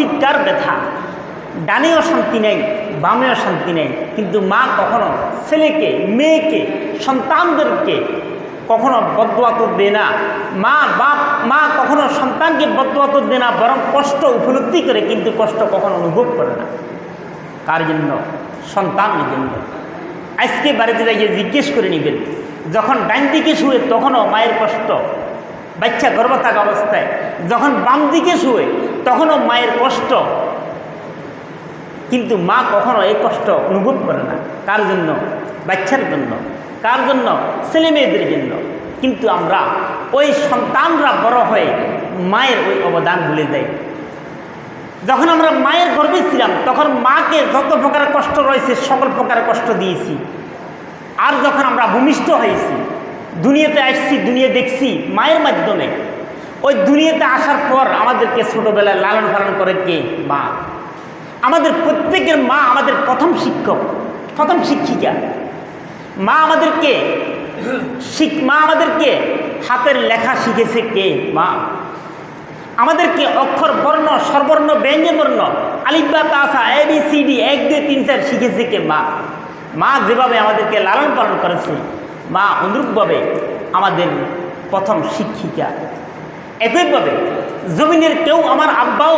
চিৎকার ব্যথা, ডানেও শান্তি নেই, বামেও শান্তি নেই। কিন্তু মা কখনো ছেলেকে, মেয়েকে, সন্তানদেরকে কখনো বদদুয়া তো দেয় না। মা কখনো সন্তানকে বদদুয়া তো দেয় না, বরং কষ্ট উপলব্ধি করে, কিন্তু কষ্ট কখনো অনুভব করে না। কার জন্য? সন্তানের জন্য। আজকে বাড়িতে যাইয়ে জিজ্ঞেস করে নেবেন, যখন ডান দিকে শুয়ে তখনও মায়ের কষ্ট, বাচ্চা গর্ভ থাকা অবস্থায়। যখন বাম দিকে শুয়ে তখনও মায়ের কষ্ট, কিন্তু মা কখনো এই কষ্ট অনুভব করে না। কার জন্য? বাচ্চার জন্য। কার জন্য? ছেলে মেয়েদের জন্য। কিন্তু আমরা ওই সন্তানরা বড় হয়ে মায়ের ওই অবদান ভুলে যাই। যখন আমরা মায়ের গর্ভে ছিলাম তখন মাকে যত প্রকারের কষ্ট রয়েছে সকল প্রকারের কষ্ট দিয়েছি। আর যখন আমরা ভূমিষ্ঠ হয়েছি, দুনিয়াতে আসছি, দুনিয়া দেখছি মায়ের মাধ্যমে, ওই দুনিয়াতে আসার পর আমাদেরকে ছোটোবেলায় লালন পালন করে কে? মা। আমাদের প্রত্যেকের মা আমাদের প্রথম শিক্ষক, প্রথম শিক্ষিকা। মা আমাদেরকে হাতের লেখা শিখেছে কে? মা। আমাদেরকে অক্ষর, বর্ণ, স্বরবর্ণ, ব্যঞ্জনবর্ণ, আলিফ বা তা সা, ABCD 1 2 3 4 শিখেছে কে? মা। মা যেভাবে আমাদেরকে লালন পালন করেছে, মা অনুরূপভাবে আমাদের প্রথম শিক্ষিকা। একইভাবে জমিনের কেউ, আমার আব্বাও,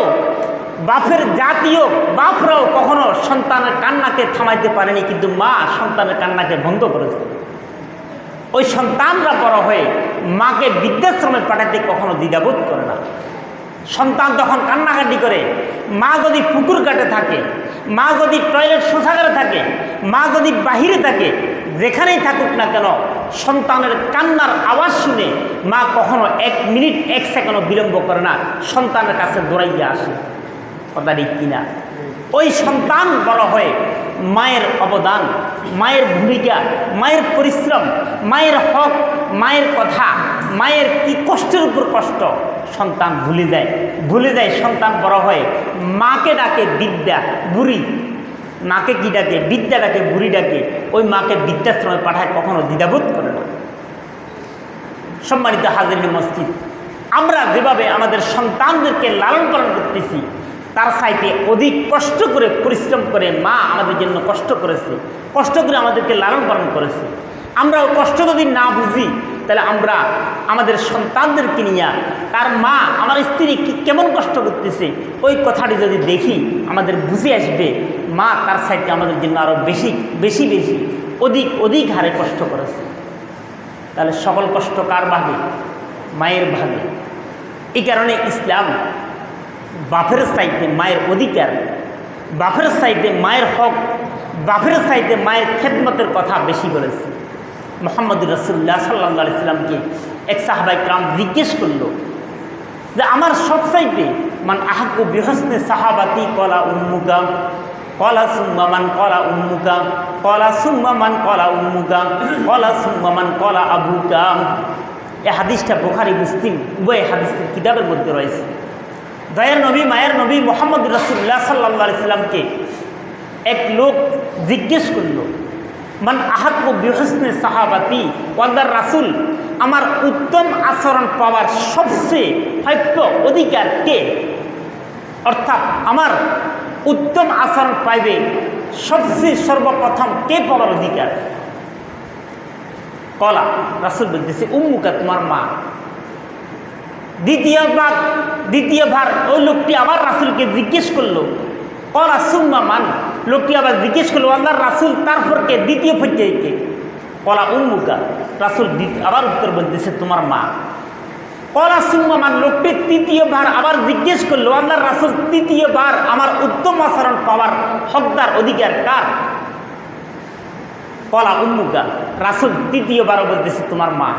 বাপের জাতীয় বাপরাও কখনো সন্তানের কান্নাকে থামাইতে পারেনি, কিন্তু মা সন্তানের কান্নাকে বন্ধ করেছে। ওই সন্তানরা বড় হয়ে মাকে বৃদ্ধাশ্রমে পাঠাতে কখনো দ্বিধাবোধ করে না। সন্তান যখন কান্নাকাটি করে, মা যদি পুকুর ঘাটে থাকে, মা যদি টয়লেট শৌচাগারে থাকে, মা যদি বাহিরে থাকে, যেখানেই থাকুক না কেন, সন্তানের কান্নার আওয়াজ শুনে মা কখনো 1 মিনিট 1 সেকেন্ডও বিলম্ব করে না, সন্তানের কাছে দৌড়াইয়া আসে। কথা ঠিক কিনা? ওই সন্তান বড় হয়ে মায়ের অবদান, মায়ের ভূমিকা, মায়ের পরিশ্রম, মায়ের হক, মায়ের কথা, মায়ের কি কষ্টের উপর কষ্ট সন্তান ভুলে যায়। সন্তান বড় হয়ে মাকে ডাকে বিদ্যা, বুড়ি। মাকে কি ডাকে? বিদ্যা ডাকে, বুড়ি ডাকে। ওই মাকে বৃদ্ধাশ্রমে পাঠায়, কখনো দ্বিধাবোধ করে না। সম্মানিত হাজিরিন মসজিদ, আমরা যেভাবে আমাদের সন্তানদেরকে লালন পালন করতেছি, তার চাইতে অধিক কষ্ট করে, পরিশ্রম করে মা আমাদের জন্য কষ্ট করেছে, কষ্ট করে আমাদেরকে লালন পালন করেছে। আমরাও কষ্ট যদি না বুঝি, তাহলে আমরা আমাদের সন্তানদেরকে নিয়ে, তার মা, আমার স্ত্রী কেমন কষ্ট করতেছে, ওই কথাটি যদি দেখি আমাদের বুঝে আসবে মা তার চাইতে আমাদের জন্য আরও বেশি অধিক হারে কষ্ট করেছে। তাহলে সকল কষ্ট কার ভাগে? মায়ের ভাগে। এই কারণে ইসলাম বাপের চাইতে মায়ের অধিকার, বাপের চাইতে মায়ের হক, বাপের চাইতে মায়ের খেদমতের কথা বেশি বলেছে। মুহাম্মদুর রাসূলুল্লাহ সাল্লাল্লাহু আলাইহি সাল্লামকে এক সাহাবায়ে কেরাম জিজ্ঞেস করলো যে আমার সবচাইতে মান আহাক্কু বিহসনি সাহাবাতি কলা উম্মুকা, কলা সুম্মা মান কলা উম্মুকা, কলা সুম্মা মান কলা উম্মুকা, কলা সুম্মা মান কলা আবুকা। এই হাদিসটা বুখারী, মুসলিম উভয় হাদিসের কিতাবের মধ্যে রয়েছে। দয়ার নবী, মায়ের নবী মুহাম্মদুর রাসূলুল্লাহ সাল্লাল্লাহু আলাইহি সাল্লামকে এক লোক জিজ্ঞেস করলো, মান আহাক্কু বিহসনি সাহাবাতি ওয়াদার রাসূল, আমার উত্তম আচরণ পাওয়ার সবচেয়ে প্রাপ্য অধিকার কে? অর্থাৎ আমার উত্তম আচরণ পাইবে সবচেয়ে সর্বপ্রথম কে পাওয়ার অধিকার? কলা, রাসূল বলতেছে উম্মুকা, তোমার মা। দ্বিতীয়বার ওই লোকটি আবার রাসূলকে জিজ্ঞেস করলো, কলা সুম্মা মান, লোকটি আবার জিজ্ঞেস করলো আল্লাহর রাসূল তারপর কে? দ্বিতীয় পর্যায়ে কে? কলা উম্মুকা, রাসূল আবার উত্তর বলতেছে তোমার মা। কলা সুম্মা মান, লোকটি তৃতীয়বার আবার জিজ্ঞেস করলো আল্লাহর রাসূল তৃতীয়বার আমার উত্তম আচরণ পাওয়ার হকদার অধিকার কার? কলা উম্মুকা, রাসূল তৃতীয়বারও বলতেছে তোমার মা।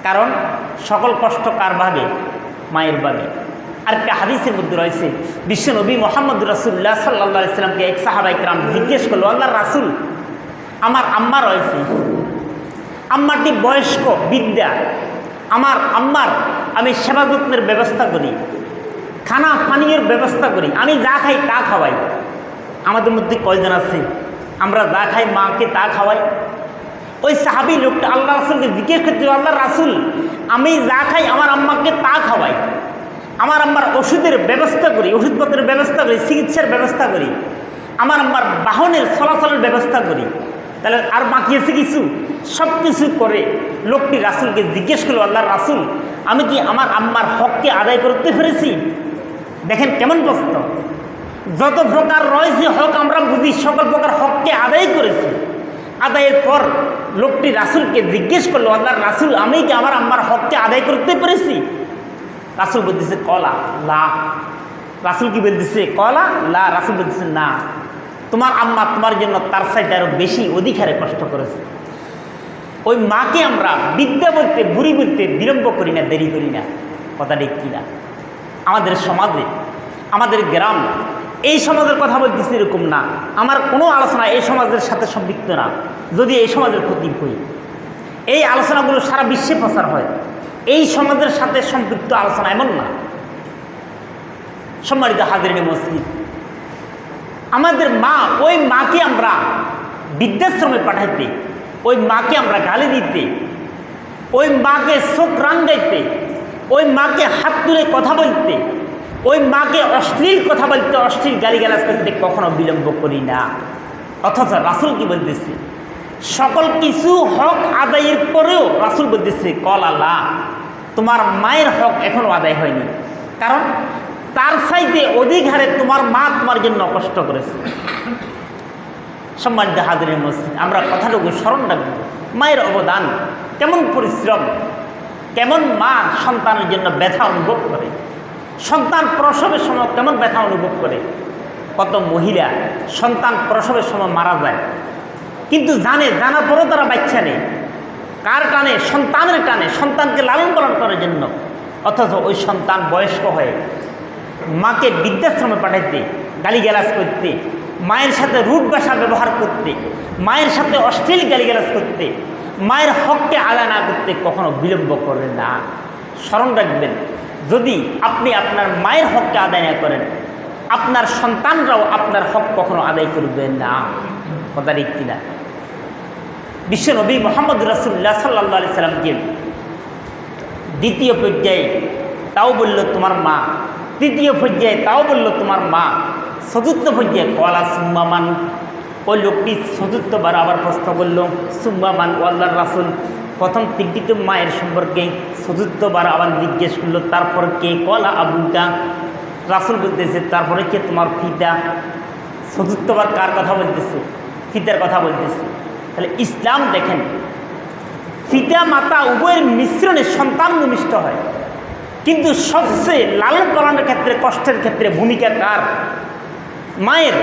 কারণ সকল কষ্ট কার ভাগে? মায়ের ভাগে। আরেকটা হাদিসের মধ্যে রয়েছে, বিশ্বনবী মুহাম্মদুর রাসূলুল্লাহ সাল্লাল্লাহু আলাইহি সাল্লামকে এক সাহাবায়ে কেরাম জিজ্ঞেস করলো আল্লাহর রাসূল, আমার আম্মা রয়েছে, আম্মাটি বয়স্ক বিদ্যা, আমার আম্মার আমি সেবা যত্নের ব্যবস্থা করি, খানা পানীয়ের ব্যবস্থা করি, আমি যা খাই তা খাওয়াই। আমাদের মধ্যে কয়জন আছে আমরা যা খাই মাকে তা খাওয়াই? ওই সাহাবী লোকটা আল্লাহ রাসূলকে জিজ্ঞেস করছিল, আল্লাহর রাসূল আমি যা খাই আমার আম্মাকে তা খাওয়াই, আমার আম্মার ওষুধের ব্যবস্থা করি, ওষুধপত্রের ব্যবস্থা করি, চিকিৎসার ব্যবস্থা করি, আমার আম্মার বাহনের চলাচলের ব্যবস্থা করি, তাহলে আর বাকি আছে কিছু? সব কিছু করে লোকটি রাসূলকে জিজ্ঞেস করলো, আল্লাহর রাসূল, আমি কি আমার আম্মার হককে আদায় করতে পেরেছি? দেখেন কেমন প্রশ্ন। যত প্রকার রয়েছে হক আমরা বুঝি, সকল প্রকার হককে আদায় করেছি। আদায়ের পর লোকটি রাসূলকে জিজ্ঞেস করলো, আল্লাহর রাসূল, আমি কি আমার আম্মার হককে আদায় করতে পেরেছি? রাসূল বলতেছে কলা লা। রাসূল কি বলতেছে? কলা লা। রাসূল বলতেছে না, তোমার আম্মা তোমার জন্য তার চাইতে আরো বেশি অধিক হারে কষ্ট করেছে। ওই মাকে আমরা বিদ্যা বলতে, বুড়ি বলতে বিলম্ব করি না, দেরি করি না। কথা ঠিক কিনা? আমাদের সমাজে, আমাদের গ্রাম, এই সমাজের কথা বলতেছি এরকম না, আমার কোনো আলোচনা এই সমাজের সাথে সম্পৃক্ত না। যদি এই সমাজের ক্ষতি হই, এই আলোচনাগুলো সারা বিশ্বে প্রচার হয়, এই সমাজের সাথে সম্পৃক্ত আলোচনা এমন না। সম্মানিত হাজিরিনে মসজিদ, আমাদের মা, ওই মাকে আমরা বৃদ্ধাশ্রমে পাঠাইতে, ওই মাকে আমরা গালি দিতে, ওই মাকে চোখ রাঙাইতে, ওই মাকে হাত তুলে কথা বলতে, ওই মাকে অশ্লীল কথা বলতে, অশ্লীল গালিগালাজ করতে কখনো বিলম্ব করি না। অথচ রাসূল কি বলতেছে? সকল কিছু হক আদায়ের পরেও রাসূল বলতেছে কল আল্লাহ, তোমার মায়ের হক এখনো আদায় হয়নি, কারণ তার চাইতে অধিক হারে তোমার মা তোমার জন্য কষ্ট করেছে। সম্মানিত হাজিরিন মসজিদ, আমরা কথাটুকু স্মরণ রাখব, মায়ের অবদান কেমন, পরিশ্রম কেমন, মা সন্তানের জন্য ব্যথা অনুভব করে, সন্তান প্রসবের সময় কেমন ব্যথা অনুভব করে। কত মহিলা সন্তান প্রসবের সময় মারা যায়, কিন্তু জানার পরও তারা বাচ্চা নেই। কার টানে? সন্তানের টানে, সন্তানকে লালন পালন করার জন্য। অথচ ওই সন্তান বয়স্ক হয়ে মাকে বৃদ্ধাশ্রমে পাঠাইতে, গালিগালাজ করতে, মায়ের সাথে রূঢ় ভাষা ব্যবহার করতে, মায়ের সাথে অশ্লীল গালিগালাজ করতে, মায়ের হককে আদায় না করতে কখনো বিলম্ব করে না। স্মরণ রাখবেন, যদি আপনি আপনার মায়ের হককে আদায় না করেন, আপনার সন্তানরাও আপনার হক কখনো আদায় করবে না। কথা ঠিক কিনা? বিশ্বনবী মুহাম্মদ রাসূলুল্লাহ সাল্লাল্লাহু আলাইহি সাল্লামকে দ্বিতীয় পর্যায়ে তাও বলল তোমার মা, তৃতীয় পর্যায়ে তাও বলল তোমার মা, চতুর্থ পর্যায়ে কলা সুম্মামান। ওই লোকটি চতুর্থবার আবার প্রশ্ন করল সুম্মামান, ও আল্লাহর রাসূল, প্রথম তিনটিতে মায়ের সম্পর্কে, চতুর্থবার আবার জিজ্ঞেস করলো তারপর কে? কলা আবুকা। রাসূল বলতেছে তারপরে কে? তোমার পিতা। চতুর্থবার কার কথা বলতেছে? পিতার কথা বলতেছে। তাহলে ইসলাম দেখেন, পিতা মাতা উভয়ের মিশ্রণে সন্তান ভূমিষ্ঠ হয়, কিন্তু সবচেয়ে লালন পালনের ক্ষেত্রে, কষ্টের ক্ষেত্রে ভূমিকা কার? মায়ের।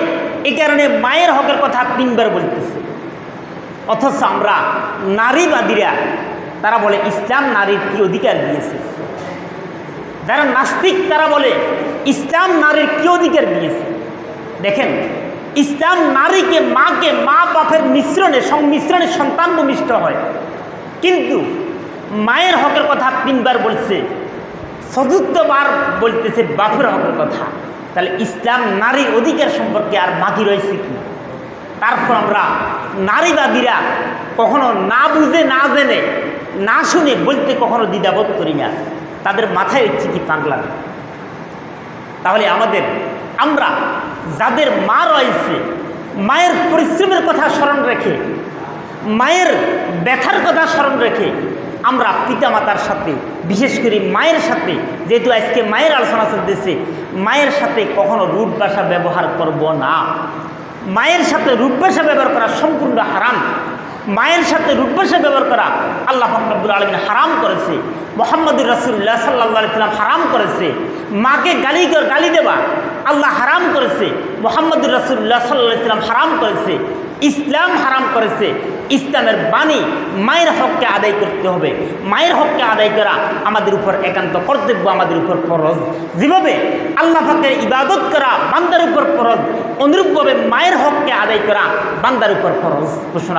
এই কারণে মায়ের হকের কথা তিনবার বলতেছে। অথচ আমরা নারীবাদীরা, তারা বলে ইসলাম নারীর কি অধিকার দিয়েছে। যারা নাস্তিক তারা বলে ইসলাম নারীর কি অধিকার দিয়েছে। দেখেন, ইসলাম নারীকে, মাকে, মা বাপের মিশ্রণে, সংমিশ্রণে সন্তান ভূমিষ্ঠ হয়, কিন্তু মায়ের হকের কথা তিনবার বলছে, চতুর্থবার বলতেছে বাপের হকের কথা। তাহলে ইসলাম নারীর অধিকার সম্পর্কে আর বাকি রয়েছে কি? তারপর আমরা নারীবাদীরা কখনো না বুঝে, না জেনে, না শুনে বলতে কখনো দ্বিধাবোধ করি না। তাদের মাথায় হচ্ছে কি পাগলা। তাহলে আমরা যাদের মা রয়েছে, মায়ের পরিশ্রমের কথা স্মরণ রেখে, মায়ের ব্যথার কথা স্মরণ রেখে আমরা পিতামাতার সাথে, বিশেষ করে মায়ের সাথে, যেহেতু আজকে মায়ের আলোচনা চলতেছে, মায়ের সাথে কখনো রূঢ় ভাষা ব্যবহার করব না। মায়ের সাথে রূঢ় ভাষা ব্যবহার করা সম্পূর্ণ হারাম। মায়ের সাথে রূঢ় ভাষা ব্যবহার করা আল্লাহ পাক রব্বুল আলামিন হারাম করেছে, মুহাম্মদুর রাসূলুল্লাহ সাল্লাল্লাহু আলাইহি ওয়াসাল্লাম হারাম করেছে। মাকে গালি দেওয়া আল্লাহ হারাম করেছে, মুহাম্মদুর রাসূলুল্লাহ সাল্লাল্লাহু আলাইহি ওয়াসাল্লাম হারাম করেছে, ইসলাম হারাম করেছে। ইসলামের বাণী মায়ের হককে আদায় করতে হবে। মায়ের হককে আদায় করা আমাদের উপর একান্ত কর্তব্য, আমাদের উপর ফরজ। যেভাবে আল্লাহ পাকের ইবাদত করা বান্দার উপর ফরজ, অনুরূপভাবে মায়ের হককে আদায় করা বান্দার উপর ফরজ ঘোষণা।